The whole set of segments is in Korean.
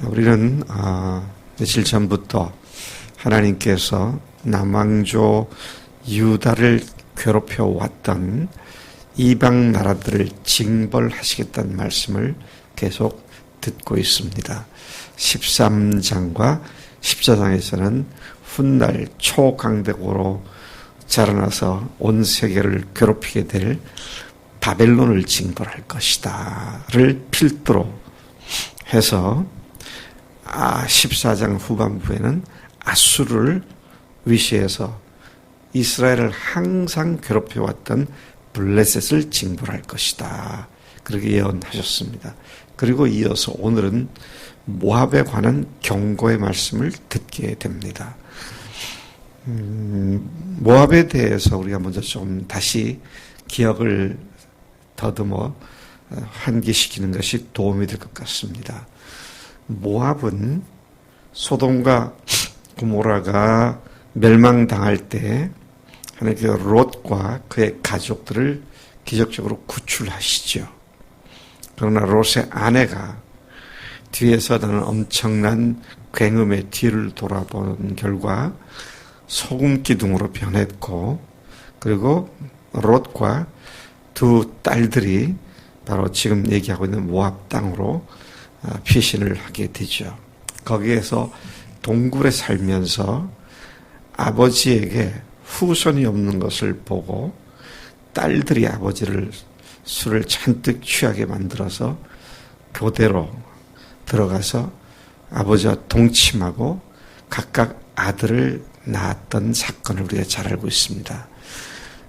우리는 며칠 전부터 하나님께서 남왕조 유다를 괴롭혀 왔던 이방 나라들을 징벌하시겠다는 말씀을 계속 듣고 있습니다. 13장과 14장에서는 훗날 초강대국으로 자라나서 온 세계를 괴롭히게 될 바벨론을 징벌할 것이다를 필두로 해서 14장 후반부에는 아수르를 위시해서 이스라엘을 항상 괴롭혀왔던 블레셋을 징벌할 것이다. 그렇게 예언하셨습니다. 그리고 이어서 오늘은 모압에 관한 경고의 말씀을 듣게 됩니다. 모압에 대해서 우리가 먼저 좀 다시 기억을 더듬어 환기시키는 것이 도움이 될 것 같습니다. 모압은 소돔과 고모라가 멸망당할 때 하나님께서 롯과 그의 가족들을 기적적으로 구출하시죠. 그러나 롯의 아내가 뒤에서 나는 엄청난 굉음의 뒤를 돌아보는 결과 소금 기둥으로 변했고, 그리고 롯과 두 딸들이 바로 지금 얘기하고 있는 모압 땅으로 피신을 하게 되죠. 거기에서 동굴에 살면서 아버지에게 후손이 없는 것을 보고 딸들이 아버지를 술을 잔뜩 취하게 만들어서 교대로 들어가서 아버지와 동침하고 각각 아들을 낳았던 사건을 우리가 잘 알고 있습니다.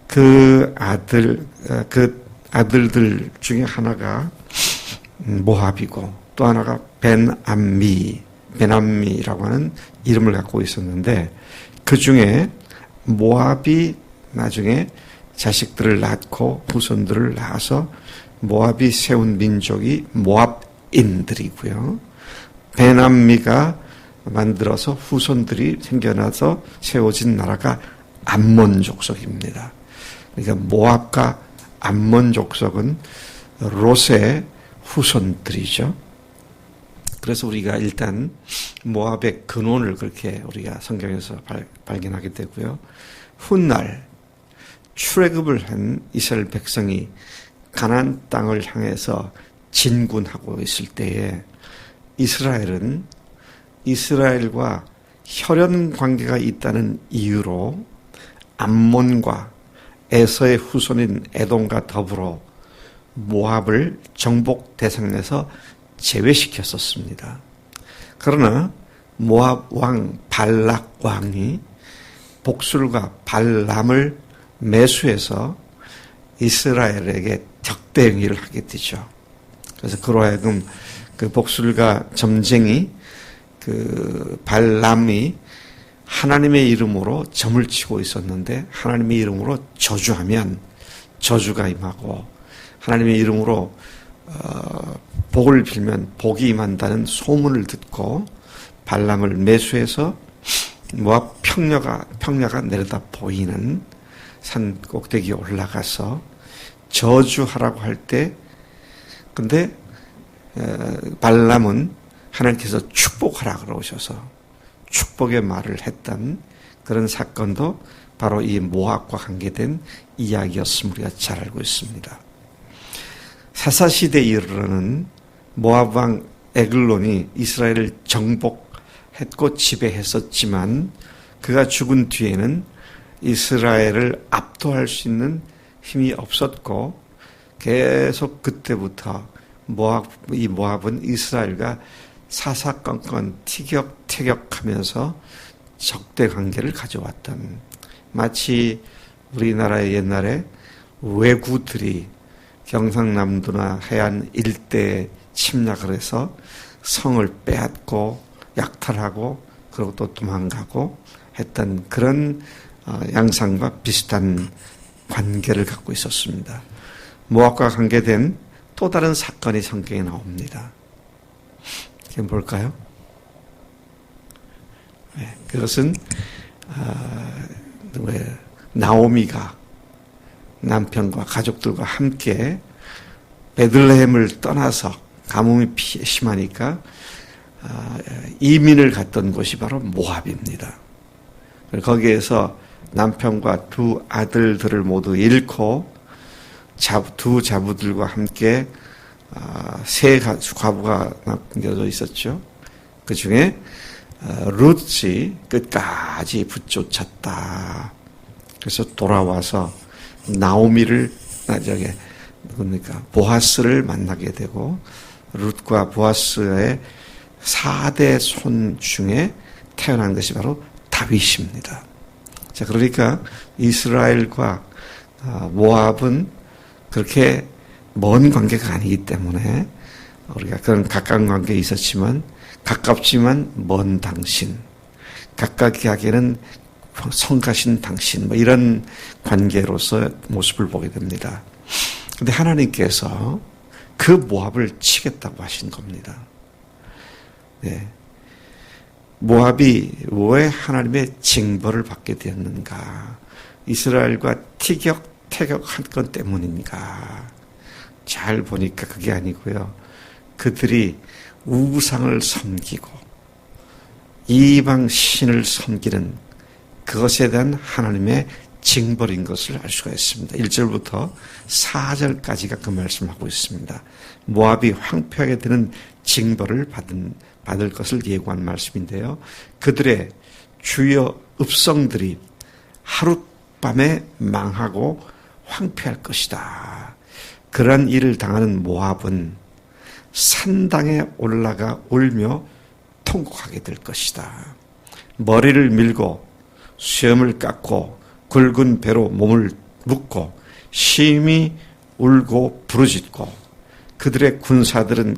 그 아들들 중에 하나가 모압이고 또 하나가 베남미라고 하는 이름을 갖고 있었는데, 그 중에 모압이 나중에 자식들을 낳고 후손들을 낳아서 모압이 세운 민족이 모압인들이고요. 베남미가 만들어서 후손들이 생겨나서 세워진 나라가 암몬 족속입니다. 그러니까 모압과 암몬 족속은 롯의 후손들이죠. 그래서 우리가 일단 모압의 근원을 그렇게 우리가 성경에서 발견하게 되고요. 훗날 출애굽을 한 이스라엘 백성이 가나안 땅을 향해서 진군하고 있을 때에 이스라엘은 이스라엘과 혈연 관계가 있다는 이유로 암몬과 에서의 후손인 에돔과 더불어 모압을 정복 대상에서 제외시켰었습니다. 그러나 모압 왕 발락 왕이 복술과 발람을 매수해서 이스라엘에게 적대 행위를 하게 되죠. 그래서 그로 하여금 그 복술과 점쟁이 그 발람이 하나님의 이름으로 점을 치고 있었는데, 하나님의 이름으로 저주하면 저주가 임하고 하나님의 이름으로 복을 빌면 복이 임한다는 소문을 듣고 발람을 매수해서 모압 평야가 내려다 보이는 산 꼭대기에 올라가서 저주하라고 할 때, 근데 발람은 하나님께서 축복하라 그러셔서 축복의 말을 했던 그런 사건도 바로 이 모압과 관계된 이야기였음을 우리가 잘 알고 있습니다. 사사시대에 이르러는 모압 왕 에글론이 이스라엘을 정복했고 지배했었지만, 그가 죽은 뒤에는 이스라엘을 압도할 수 있는 힘이 없었고, 계속 그때부터 이 모압은 이스라엘과 사사건건 티격태격하면서 적대 관계를 가져왔던, 마치 우리나라의 옛날에 왜구들이 경상남도나 해안 일대에 침략을 해서 성을 빼앗고 약탈하고 그리고 또 도망가고 했던 그런 양상과 비슷한 관계를 갖고 있었습니다. 모압과 관계된 또 다른 사건이 성경에 나옵니다. 그게 뭘까요? 네, 그것은 나오미가 남편과 가족들과 함께 베들레헴을 떠나서 가뭄이 심하니까 이민을 갔던 곳이 바로 모압입니다. 거기에서 남편과 두 아들들을 모두 잃고 두 자부들과 함께 세 과부가 남겨져 있었죠. 그 중에 룻이 끝까지 붙쫓았다. 그래서 돌아와서 나오미를 보아스를 만나게 되고 룻과 보아스의 4대 손 중에 태어난 것이 바로 다윗입니다. 자, 그러니까 이스라엘과 모압은 그렇게 먼 관계가 아니기 때문에 우리가 그런 가까운 관계에 있었지만 가깝지만 먼 당신, 가깝게 하기에는 성가신 당신, 뭐 이런 관계로서 모습을 보게 됩니다. 그런데 하나님께서 그 모압을 치겠다고 하신 겁니다. 네. 모압이 왜 하나님의 징벌을 받게 되었는가? 이스라엘과 티격태격한 것 때문인가? 잘 보니까 그게 아니고요. 그들이 우상을 섬기고 이방 신을 섬기는 그것에 대한 하나님의 징벌인 것을 알 수가 있습니다. 1절부터 4절까지가 그 말씀하고 있습니다. 모압이 황폐하게 되는 징벌을 받을 것을 예고한 말씀인데요. 그들의 주요 읍성들이 하룻밤에 망하고 황폐할 것이다. 그러한 일을 당하는 모압은 산당에 올라가 울며 통곡하게 될 것이다. 머리를 밀고 수염을 깎고 굵은 배로 몸을 묶고 심히 울고 부르짖고 그들의 군사들은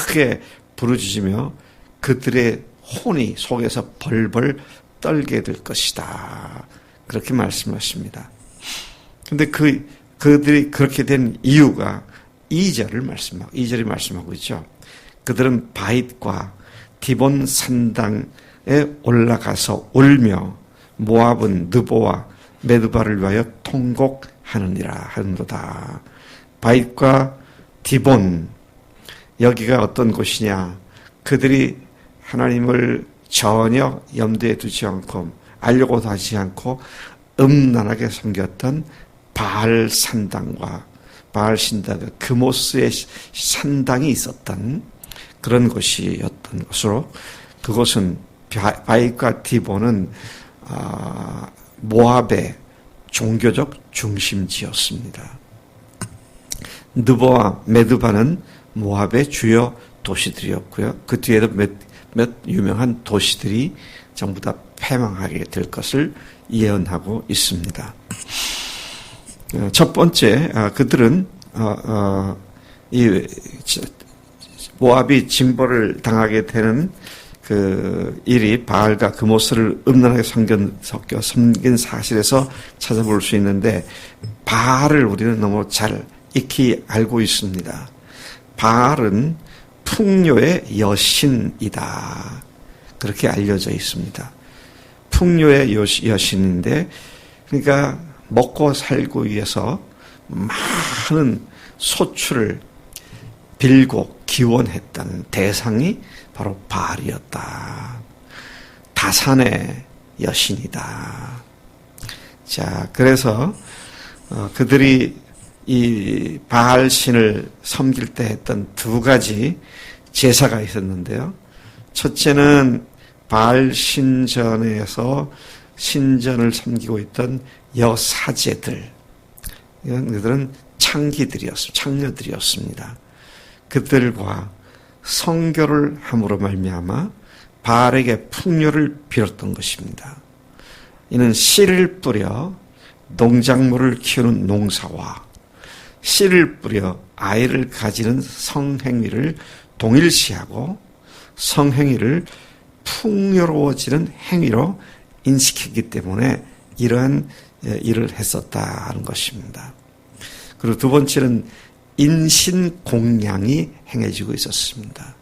크게 부르짖으며 그들의 혼이 속에서 벌벌 떨게 될 것이다. 그렇게 말씀하십니다. 그런데 그들이 그렇게 된 이유가 2절이 말씀하고 있죠. 그들은 바잇과 디본 산당에 올라가서 울며 모압은 느보와 메드바를 위하여 통곡하느니라 하는도다. 바잇과 디본, 여기가 어떤 곳이냐? 그들이 하나님을 전혀 염두에 두지 않고 알려고도 하지 않고 음란하게 섬겼던 바알 산당과 바알 신당, 그모스의 산당이 있었던 그런 곳이었던 것으로, 그곳은 바잇과 디본은 모압의 종교적 중심지였습니다. 느보와 메드바는 모압의 주요 도시들이었고요. 그 뒤에도 몇 유명한 도시들이 전부 다 패망하게 될 것을 예언하고 있습니다. 첫 번째, 그들은 이 모압이 징벌을 당하게 되는 그 일이 바알과 그모스를 음란하게 섬긴 사실에서 찾아볼 수 있는데, 바알을 우리는 너무 잘 익히 알고 있습니다. 바알은 풍요의 여신이다. 그렇게 알려져 있습니다. 풍요의 여신인데, 그러니까 먹고 살고 위해서 많은 소출을 빌고 기원했던 대상이 바로 바알이었다. 다산의 여신이다. 자, 그래서 그들이 이 바알 신을 섬길 때 했던 두 가지 제사가 있었는데요. 첫째는 바알 신전에서 신전을 섬기고 있던 여사제들, 그들은 창녀들이었습니다. 그들과 성결을 함으로 말미암아 바알에게 풍요를 빌었던 것입니다. 이는 씨를 뿌려 농작물을 키우는 농사와 씨를 뿌려 아이를 가지는 성행위를 동일시하고 성행위를 풍요로워지는 행위로 인식했기 때문에 이러한 일을 했었다는 것입니다. 그리고 두 번째는 인신공양이 행해지고 있었습니다.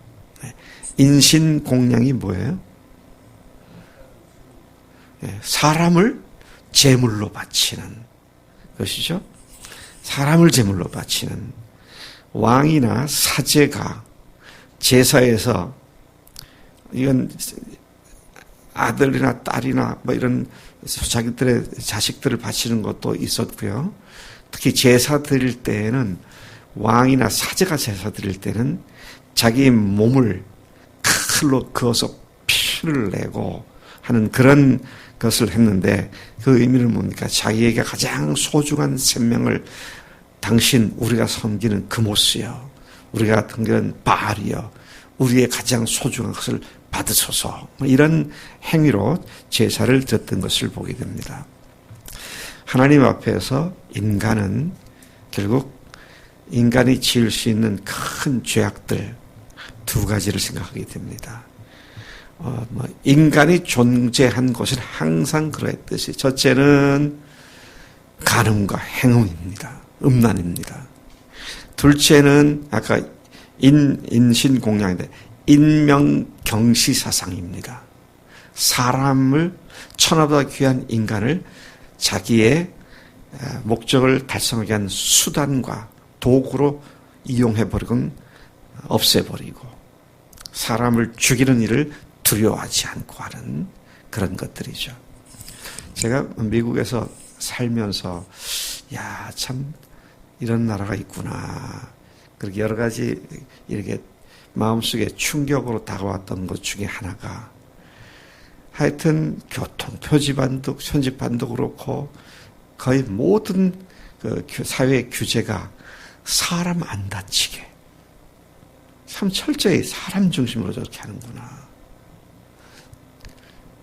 인신공양이 뭐예요? 사람을 제물로 바치는 것이죠. 사람을 제물로 바치는, 왕이나 사제가 제사에서 이건 아들이나 딸이나 뭐 이런 자기들의 자식들을 바치는 것도 있었고요. 특히 제사 드릴 때에는 왕이나 사제가 제사 드릴 때는 자기 몸을 칼로 그어서 피를 내고 하는 그런 것을 했는데 그 의미는 뭡니까? 자기에게 가장 소중한 생명을 당신 우리가 섬기는 그모스여, 우리가 섬기는 바알이여, 우리의 가장 소중한 것을 받으소서, 이런 행위로 제사를 드렸던 것을 보게 됩니다. 하나님 앞에서 인간은 결국 인간이 지을 수 있는 큰 죄악들 두 가지를 생각하게 됩니다. 인간이 존재한 것은 항상 그러했듯이 첫째는 간음과 행음입니다. 음란입니다. 둘째는 아까 인신공양인데 인명경시사상입니다. 사람을 천하보다 귀한 인간을 자기의 목적을 달성하기 위한 수단과 도구로 이용해버리고 없애버리고 사람을 죽이는 일을 두려워하지 않고 하는 그런 것들이죠. 제가 미국에서 살면서 참 이런 나라가 있구나. 그렇게 여러 가지 이렇게 마음속에 충격으로 다가왔던 것 중에 하나가 하여튼 교통 표지판도 현지판도 그렇고 거의 모든 그 사회 규제가 사람 안 다치게 참 철저히 사람 중심으로 저렇게 하는구나.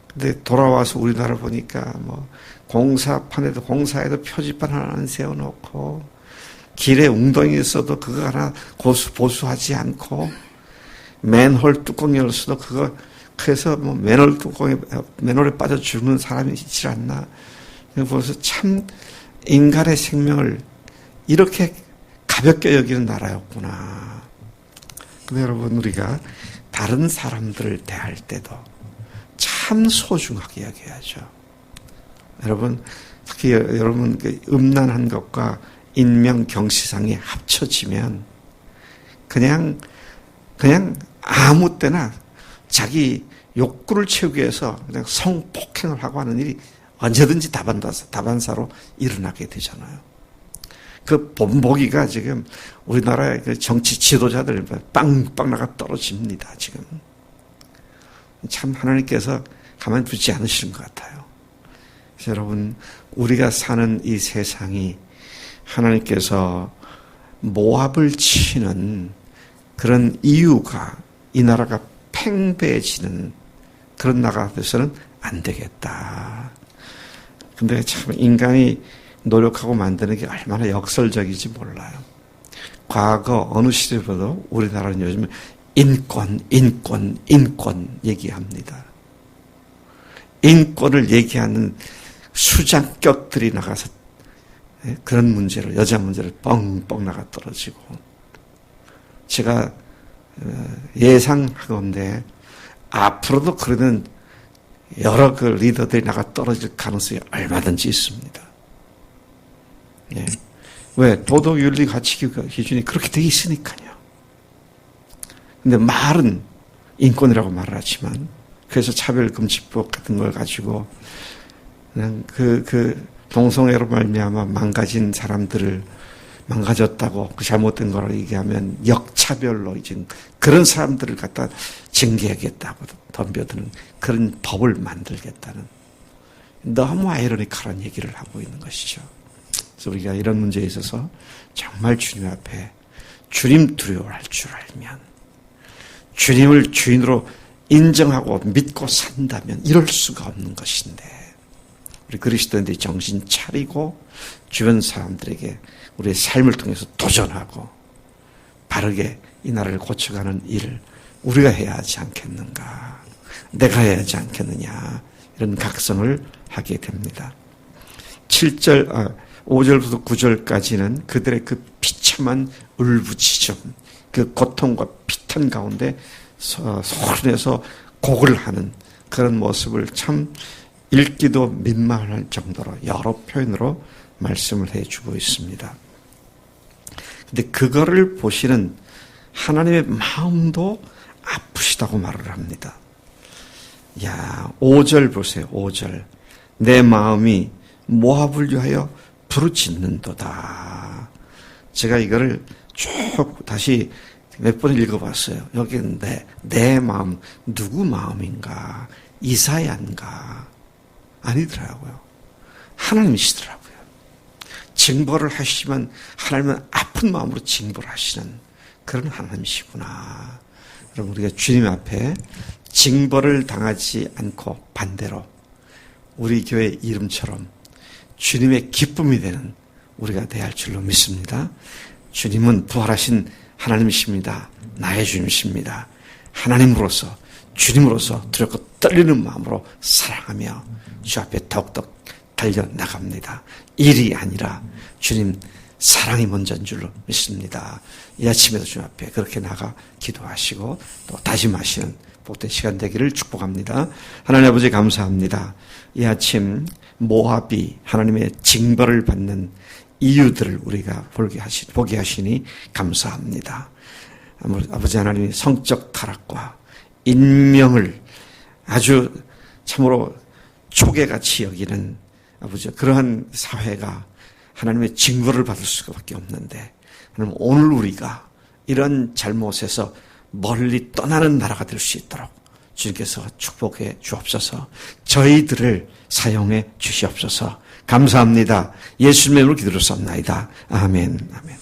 근데 돌아와서 우리나라 보니까 뭐 공사에도 표지판 하나 안 세워놓고 길에 웅덩이 있어도 그거 하나 보수하지 않고 맨홀 뚜껑 열어서도 그거 그래서 뭐 맨홀에 빠져 죽는 사람이 있지 않나. 그래서 참 인간의 생명을 이렇게 가볍게 여기는 나라였구나. 근데 여러분 우리가 다른 사람들을 대할 때도 참 소중하게 여겨야죠. 여러분 특히 여러분 음란한 것과 인명경시상이 합쳐지면 그냥 아무 때나 자기 욕구를 채우기 위해서 그냥 성폭행을 하고 하는 일이 언제든지 다반사로 일어나게 되잖아요. 그 본보기가 지금 우리나라의 그 정치 지도자들 빵빵 나가 떨어집니다. 지금 참 하나님께서 가만히 두지 않으시는 것 같아요. 그래서 여러분 우리가 사는 이 세상이 하나님께서 모압을 치는 그런 이유가 이 나라가 팽배해지는 그런 나라가 돼서는 안 되겠다. 근데 참 인간이 노력하고 만드는 게 얼마나 역설적인지 몰라요. 과거 어느 시대보다도 우리나라는 요즘 인권 얘기합니다. 인권을 얘기하는 수장격들이 나가서 그런 문제를, 여자 문제를 뻥뻥 나가 떨어지고, 제가 예상하건대 앞으로도 그러는 여러 그 리더들이 나가 떨어질 가능성이 얼마든지 있습니다. 예. 왜? 도덕, 윤리, 가치 기준이 그렇게 돼 있으니까요. 근데 말은 인권이라고 말을 하지만, 그래서 차별금지법 같은 걸 가지고, 그냥 동성애로 말미암아 망가진 사람들을 망가졌다고 그 잘못된 거를 얘기하면 역차별로 이제 그런 사람들을 갖다 징계하겠다고 덤벼드는 그런 법을 만들겠다는 너무 아이러니컬한 얘기를 하고 있는 것이죠. 그래서 우리가 이런 문제에 있어서 정말 주님 앞에 주님 두려워할 줄 알면 주님을 주인으로 인정하고 믿고 산다면 이럴 수가 없는 것인데 우리 그리스도인들이 정신 차리고 주변 사람들에게 우리의 삶을 통해서 도전하고 바르게 이 나라를 고쳐가는 일을 우리가 해야 하지 않겠는가, 내가 해야 하지 않겠느냐, 이런 각성을 하게 됩니다. 5절부터 9절까지는 그들의 그 비참한 울부짖음, 그 고통과 피탄 가운데 소리내서 곡을 하는 그런 모습을 참 읽기도 민망할 정도로 여러 표현으로 말씀을 해주고 있습니다. 근데 그거를 보시는 하나님의 마음도 아프시다고 말을 합니다. 야, 5절 보세요. 5절. 내 마음이 모압을 위하여 부르짖는도다. 제가 이거를 쭉 다시 몇 번 읽어봤어요. 여기 내 마음, 누구 마음인가? 이사야인가? 아니더라고요. 하나님이시더라고요. 징벌을 하시지만 하나님은 아픈 마음으로 징벌을 하시는 그런 하나님이시구나. 여러분, 우리가 주님 앞에 징벌을 당하지 않고 반대로 우리 교회 이름처럼 주님의 기쁨이 되는 우리가 돼야 할 줄로 믿습니다. 주님은 부활하신 하나님이십니다. 나의 주님이십니다. 하나님으로서 주님으로서 두렵고 떨리는 마음으로 사랑하며 주 앞에 더욱더 달려나갑니다. 일이 아니라 주님 사랑이 먼저인 줄로 믿습니다. 이 아침에도 주님 앞에 그렇게 나가 기도하시고 또 다짐하시는 복된 시간 되기를 축복합니다. 하나님 아버지 감사합니다. 이 아침 모압이 하나님의 징벌을 받는 이유들을 우리가 보게 하시니 감사합니다. 아버지 하나님의 성적 타락과 인명을 아주 참으로 초계같이 여기는 아버지 그러한 사회가 하나님의 징벌을 받을 수밖에 없는데 하나님 오늘 우리가 이런 잘못에서 멀리 떠나는 나라가 될 수 있도록 주님께서 축복해 주옵소서. 저희들을 사용해 주시옵소서. 감사합니다. 예수님의 이름으로 기도를 쌉나이다. 아멘. 아멘.